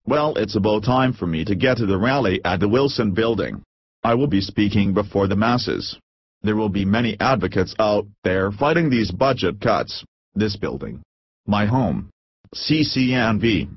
Well, it's about time for me to get to the rally at the Wilson building. I will be speaking before the masses. There will be many advocates out there fighting these budget cuts. This building, my home, CCNV,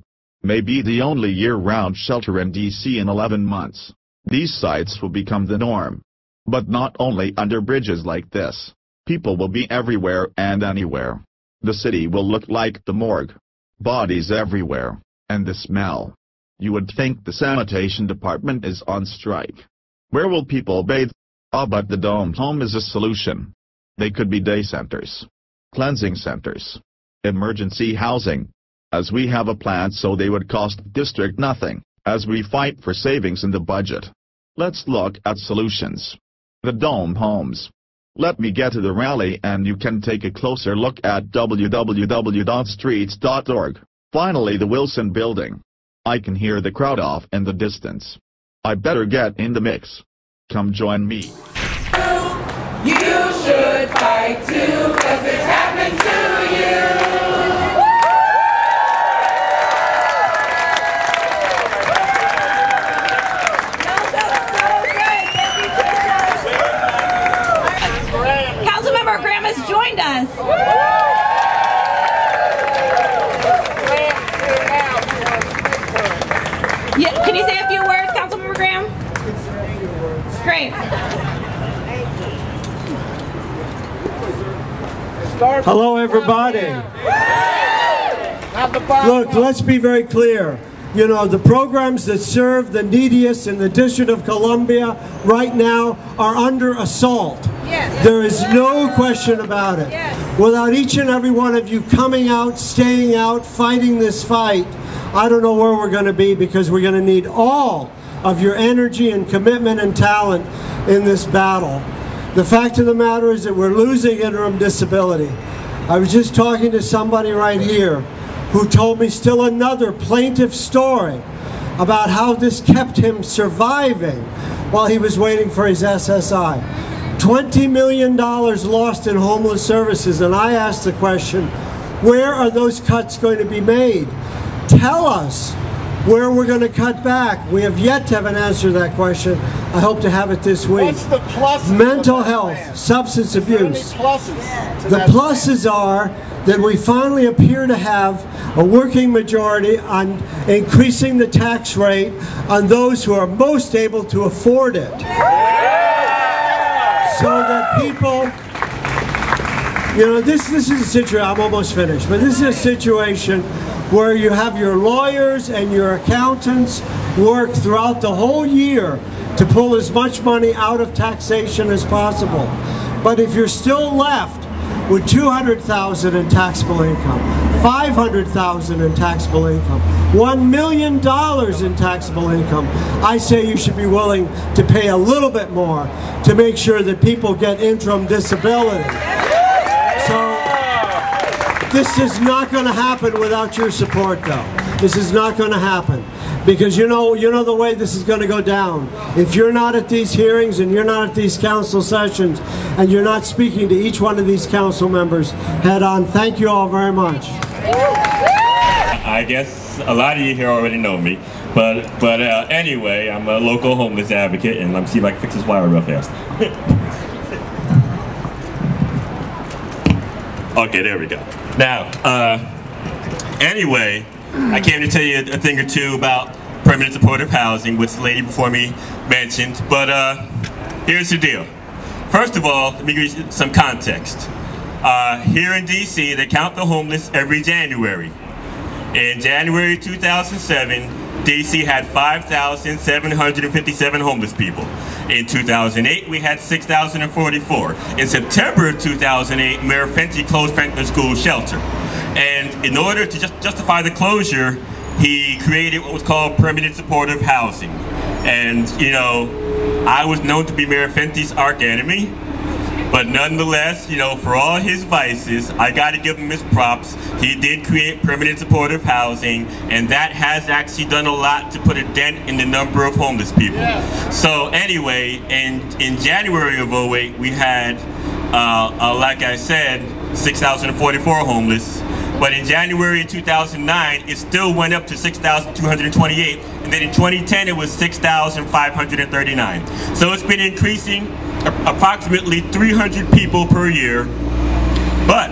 may be the only year-round shelter in DC in 11 months. These sites will become the norm. But not only under bridges like this. People will be everywhere and anywhere. The city will look like the morgue. Bodies everywhere. And the smell. You would think the sanitation department is on strike. Where will people bathe? Ah, but the domed home is a solution. They could be day centers, cleansing centers, emergency housing. As we have a plan, so they would cost the district nothing, as we fight for savings in the budget. Let's look at solutions. The dome homes. Let me get to the rally and you can take a closer look at www.streets.org. Finally, the Wilson building. I can hear the crowd off in the distance. I better get in the mix. Come join me. You should fight too, 'cause it's happened to you. Joined us. Yeah, can you say a few words, Councilmember Graham? Great. Hello, everybody. Look, let's be very clear. You know, the programs that serve the neediest in the District of Columbia right now are under assault. There is no question about it. Without each and every one of you coming out, staying out, fighting this fight, I don't know where we're going to be, because we're going to need all of your energy and commitment and talent in this battle. The fact of the matter is that we're losing interim disability. I was just talking to somebody right here who told me still another plaintive story about how this kept him surviving while he was waiting for his SSI. $20 million lost in homeless services, and I asked the question, where are those cuts going to be made? Tell us where we're going to cut back. We have yet to have an answer to that question. I hope to have it this week. What's the pluses? Mental health, substance abuse. The pluses are that we finally appear to have a working majority on increasing the tax rate on those who are most able to afford it. So that people, you know, this is a situation, I'm almost finished, but this is a situation where you have your lawyers and your accountants work throughout the whole year to pull as much money out of taxation as possible. But if you're still left with $200,000 in taxable income, $500,000 in taxable income, $1 million in taxable income, I say you should be willing to pay a little bit more to make sure that people get interim disability. So this is not going to happen without your support, though. This is not going to happen. Because you know the way this is going to go down. If you're not at these hearings and you're not at these council sessions and you're not speaking to each one of these council members head on, thank you all very much. I guess a lot of you here already know me, but anyway, I'm a local homeless advocate, and let me see if I can fix this wire real fast. Okay, there we go. Now, anyway, I came to tell you a thing or two about permanent supportive housing, which the lady before me mentioned, but here's the deal. First of all, let me give you some context. Here in DC, they count the homeless every January. In January 2007, DC had 5,757 homeless people. In 2008, we had 6,044. In September of 2008, Mayor Fenty closed Franklin School Shelter. And in order to justify the closure, he created what was called permanent supportive housing. And, you know, I was known to be Mayor Fenty's arch enemy. But nonetheless, you know, for all his vices, I got to give him his props. He did create permanent supportive housing, and that has actually done a lot to put a dent in the number of homeless people. Yeah. So anyway, in January of 2008, we had, like I said, 6,044 homeless. But in January 2009, it still went up to 6,228, and then in 2010 it was 6,539. So it's been increasing approximately 300 people per year. But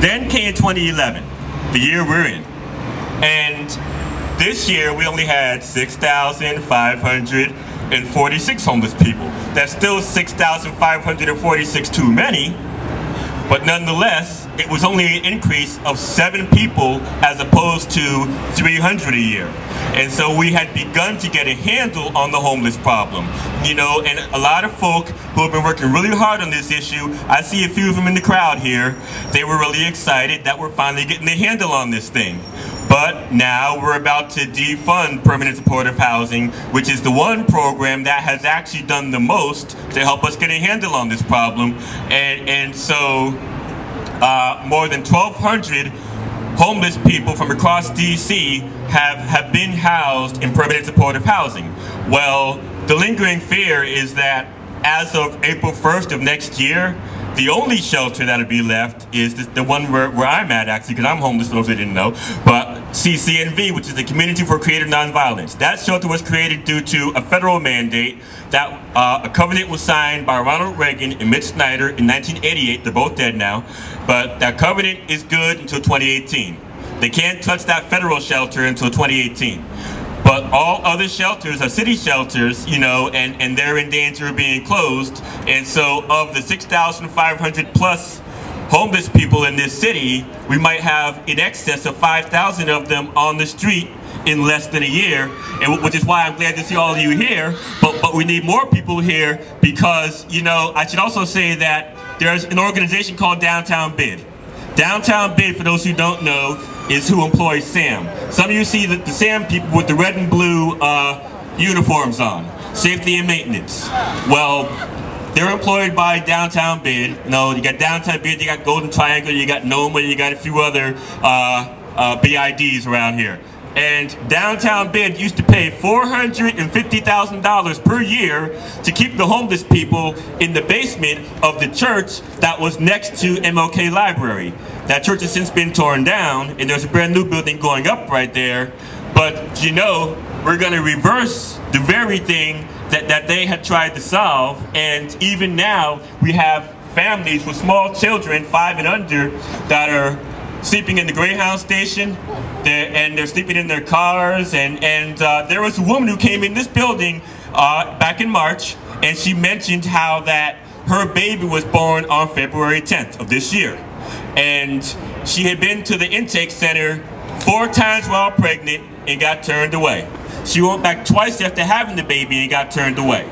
then came 2011, the year we're in, and this year we only had 6,546 homeless people. That's still 6,546 too many, but nonetheless, it was only an increase of 7 people as opposed to 300 a year. And so we had begun to get a handle on the homeless problem. You know, and a lot of folk who have been working really hard on this issue, I see a few of them in the crowd here, they were really excited that we're finally getting a handle on this thing. But now we're about to defund permanent supportive housing, which is the one program that has actually done the most to help us get a handle on this problem. And so more than 1,200 homeless people from across DC have been housed in permanent supportive housing. Well, the lingering fear is that as of April 1st of next year, the only shelter that'll be left is the one where I'm at, actually, because I'm homeless, for those who didn't know, but CCNV, which is the Community for Creative Nonviolence. That shelter was created due to a federal mandate that a covenant was signed by Ronald Reagan and Mitch Snyder in 1988. They're both dead now, but that covenant is good until 2018. They can't touch that federal shelter until 2018. But all other shelters are city shelters, you know, and they're in danger of being closed. And so of the 6,500 plus homeless people in this city, we might have in excess of 5,000 of them on the street in less than a year, and which is why I'm glad to see all of you here. But we need more people here because, you know, I should also say that there's an organization called Downtown Bid. Downtown Bid, for those who don't know, is who employs SAM. Some of you see the SAM people with the red and blue uniforms on, safety and maintenance. Well, they're employed by Downtown Bid. No, you got Downtown Bid, you got Golden Triangle, you got NOMA, you got a few other BIDs around here. And Downtown Bid used to pay $450,000 per year to keep the homeless people in the basement of the church that was next to MLK Library. That church has since been torn down, and there's a brand new building going up right there. But, you know, we're going to reverse the very thing that they had tried to solve. And even now, we have families with small children, 5 and under, that are sleeping in the Greyhound station, and they're sleeping in their cars, and there was a woman who came in this building back in March, and she mentioned how that her baby was born on February 10th of this year, and she had been to the intake center 4 times while pregnant and got turned away. She went back twice after having the baby and got turned away.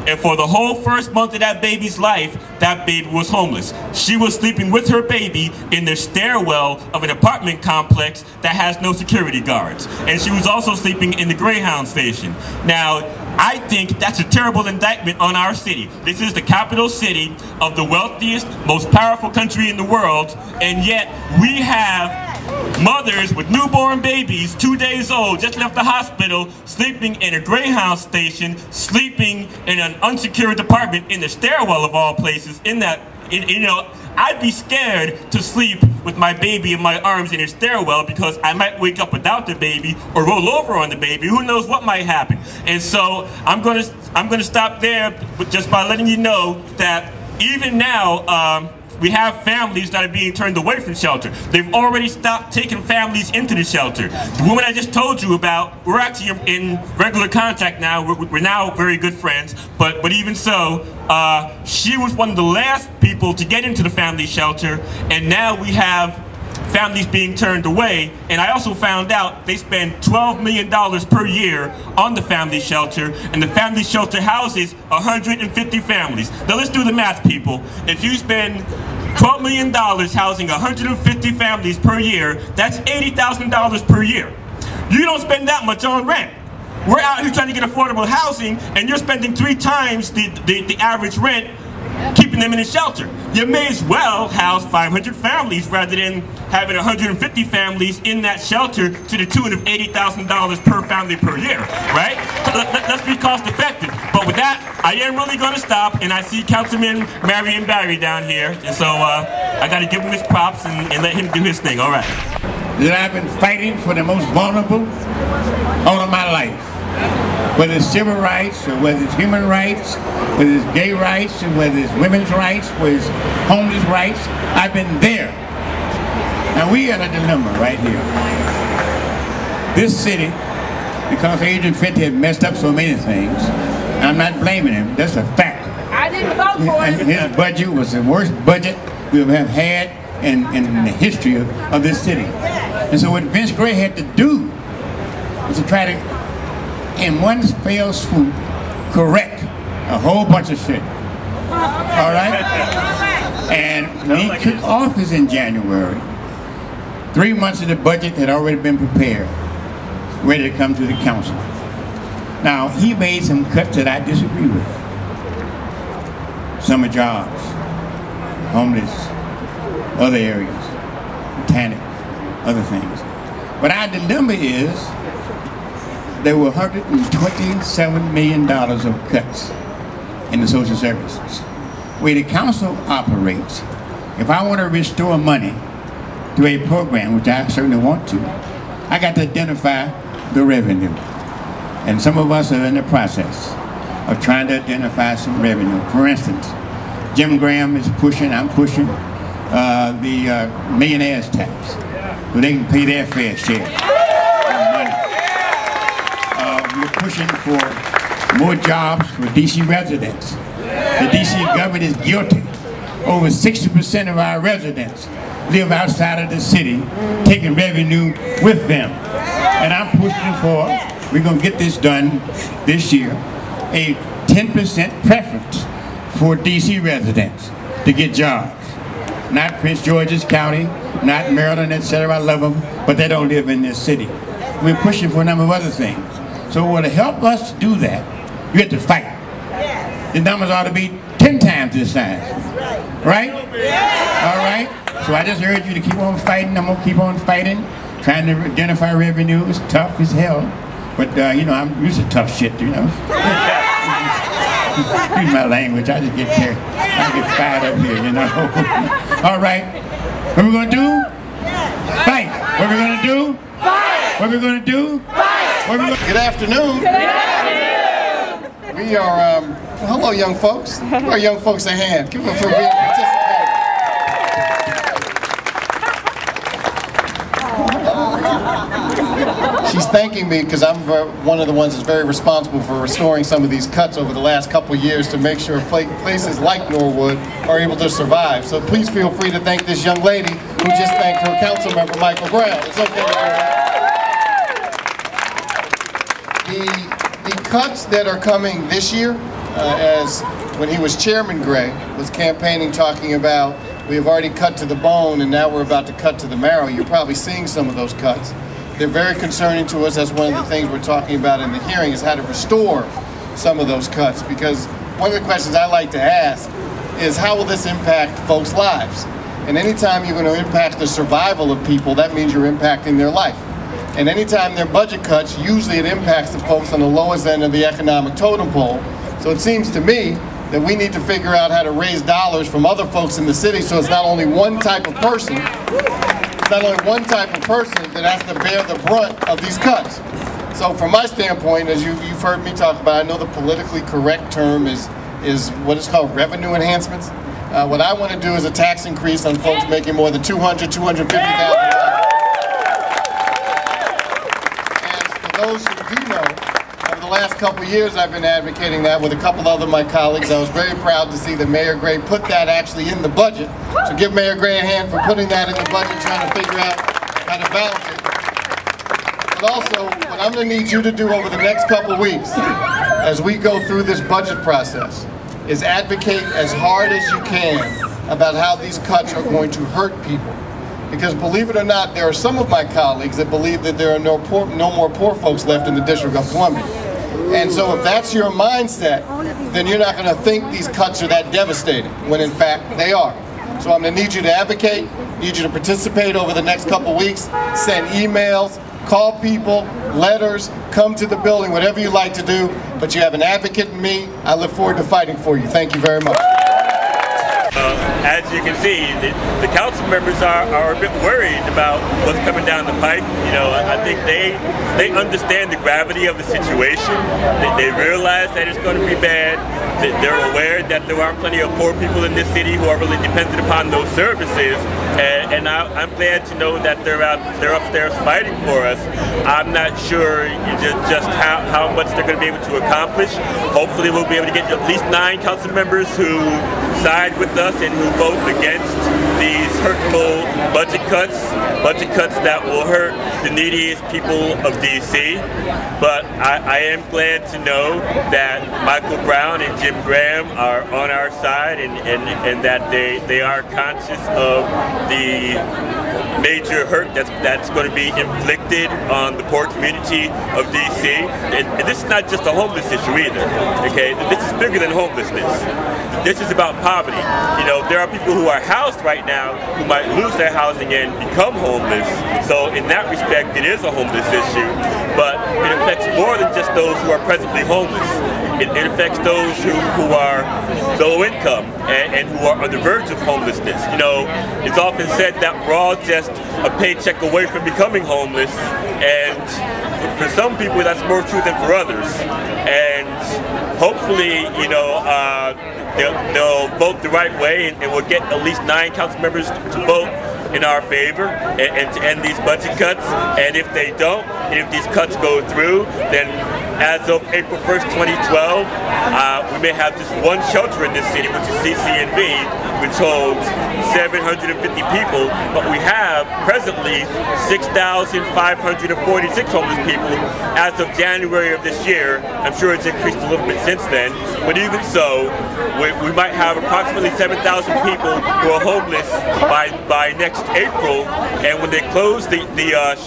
And for the whole first month of that baby's life, that baby was homeless. She was sleeping with her baby in the stairwell of an apartment complex that has no security guards. And she was also sleeping in the Greyhound station. Now, I think that's a terrible indictment on our city. This is the capital city of the wealthiest, most powerful country in the world, and yet we have mothers with newborn babies, 2 days old, just left the hospital, sleeping in a Greyhound station, sleeping in an unsecured apartment in the stairwell of all places. You know, I'd be scared to sleep with my baby in my arms in a stairwell because I might wake up without the baby or roll over on the baby. Who knows what might happen? And so I'm gonna stop there just by letting you know that even now, we have families that are being turned away from shelter. They've already stopped taking families into the shelter. The woman I just told you about, we're actually in regular contact now. We're now very good friends, but even so, she was one of the last people to get into the family shelter, and now we have families being turned away. And I also found out they spend $12 million per year on the family shelter, and the family shelter houses 150 families. Now let's do the math, people. If you spend $12 million housing 150 families per year, that's $80,000 per year. You don't spend that much on rent. We're out here trying to get affordable housing, and you're spending 3 times the average rent keeping them in a shelter. you may as well house 500 families rather than having 150 families in that shelter to the tune of $80,000 per family per year, right? So let's be cost effective. But with that, I am really going to stop, and I see Councilman Marion Barry down here, and so I got to give him his props and let him do his thing. All right. That I've been fighting for the most vulnerable all of my life. Whether it's civil rights, or whether it's human rights, whether it's gay rights, or whether it's women's rights, whether it's homeless rights, I've been there. Now we got a dilemma right here. This city, because Agent 50 had messed up so many things, I'm not blaming him, that's a fact. I didn't vote for it. His budget was the worst budget we have had in the history of this city. And so what Vince Gray had to do was to try to, in one fell swoop, correct a whole bunch of shit. All right? And when he took office in January, 3 months of the budget had already been prepared, ready to come to the council. Now, he made some cuts that I disagree with. Summer jobs, homeless, other areas, mechanics, other things. But our dilemma is there were $127 million of cuts in the social services. The way the council operates, if I want to restore money to a program, which I certainly want to, I got to identify the revenue. And some of us are in the process of trying to identify some revenue. For instance, Jim Graham is pushing, I'm pushing, the millionaire's tax, so they can pay their fair share of money. We're pushing for more jobs for DC residents. The DC government is guilty. Over 60% of our residents live outside of the city, taking revenue with them. And I'm pushing for, we're going to get this done this year, a 10% preference for DC residents to get jobs. Not Prince George's County, not Maryland, etc. I love them, but they don't live in this city. We're pushing for a number of other things. So to help us do that, you have to fight. The numbers ought to be 10 times this size. Right? All right? So I just urge you to keep on fighting. I'm going to keep on fighting, trying to identify revenue. It's tough as hell. But, you know, I'm used to tough shit, you know. Excuse my language. I just get carried. I get fired up here, you know. All right. What we're going to do? Fight. What we're going to do? Fight. What we're going to do? Fight. Good afternoon. Good afternoon. We are, well, hello young folks. Give our young folks a hand. Give them for being participating. She's thanking me because I'm one of the ones that's very responsible for restoring some of these cuts over the last couple of years to make sure places like Norwood are able to survive. So please feel free to thank this young lady who just thanked her council member, Michael Brown. It's okay to do that. The cuts that are coming this year, as when he was Chairman Gray was campaigning talking about we have already cut to the bone and now we're about to cut to the marrow, you're probably seeing some of those cuts. They're very concerning to us. That's one of the things we're talking about in the hearing is how to restore some of those cuts, because one of the questions I like to ask is how will this impact folks' lives? And anytime you're going to impact the survival of people, that means you're impacting their life. And anytime there are budget cuts, usually it impacts the folks on the lowest end of the economic totem pole. So it seems to me that we need to figure out how to raise dollars from other folks in the city so it's not only one type of person, that has to bear the brunt of these cuts. So from my standpoint, as you've heard me talk about, I know the politically correct term is what is called revenue enhancements. What I want to do is a tax increase on folks making more than $200,000, $250,000. Those who do know, over the last couple of years I've been advocating that with a couple other of my colleagues. I was very proud to see that Mayor Gray put that actually in the budget. So give Mayor Gray a hand for putting that in the budget, trying to figure out how to balance it. But also, what I'm going to need you to do over the next couple of weeks, as we go through this budget process, is advocate as hard as you can about how these cuts are going to hurt people. Because believe it or not, there are some of my colleagues that believe that there are no more poor folks left in the District of Columbia. And so if that's your mindset, then you're not going to think these cuts are that devastating, when in fact they are. So I'm going to need you to advocate, need you to participate over the next couple weeks, send emails, call people, letters, come to the building, whatever you like to do, but you have an advocate in me. I look forward to fighting for you. Thank you very much. As you can see, the council members are a bit worried about what's coming down the pike. You know, I think they understand the gravity of the situation. They realize that it's going to be bad. They're aware that there are plenty of poor people in this city who are really dependent upon those services. And I'm glad to know that they're upstairs fighting for us. I'm not sure just how much they're going to be able to accomplish. Hopefully we'll be able to get at least 9 council members who side with us and who vote against these hurtful budget cuts that will hurt the neediest people of D.C. But I am glad to know that Michael Brown and Jim Graham are on our side and that they are conscious of the major hurt that's going to be inflicted on the poor community of D.C. And this is not just a homeless issue either, okay? This is bigger than homelessness. This is about poverty. You know, there are people who are housed right now who might lose their housing and become homeless. So in that respect, it is a homeless issue, but it affects more than just those who are presently homeless. It affects those who are low income and who are on the verge of homelessness. You know, it's often said that we're all just a paycheck away from becoming homeless, and for some people that's more true than for others. And hopefully, you know, they'll vote the right way, and we'll get at least 9 council members to vote in our favor and to end these budget cuts. And if they don't, and if these cuts go through, then as of April 1st, 2012, we may have just one shelter in this city, which is CCNV, which holds 750 people, but we have presently 6,546 homeless people as of January of this year. I'm sure it's increased a little bit since then, but even so, we might have approximately 7,000 people who are homeless by next April, and when they close the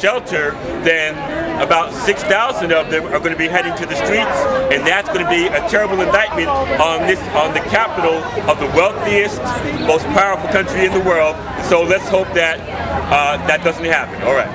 shelter, then about 6,000 of them are going to be heading to the streets, and that's going to be a terrible indictment on the capital of the wealthiest, most powerful country in the world. So let's hope that that doesn't happen. All right.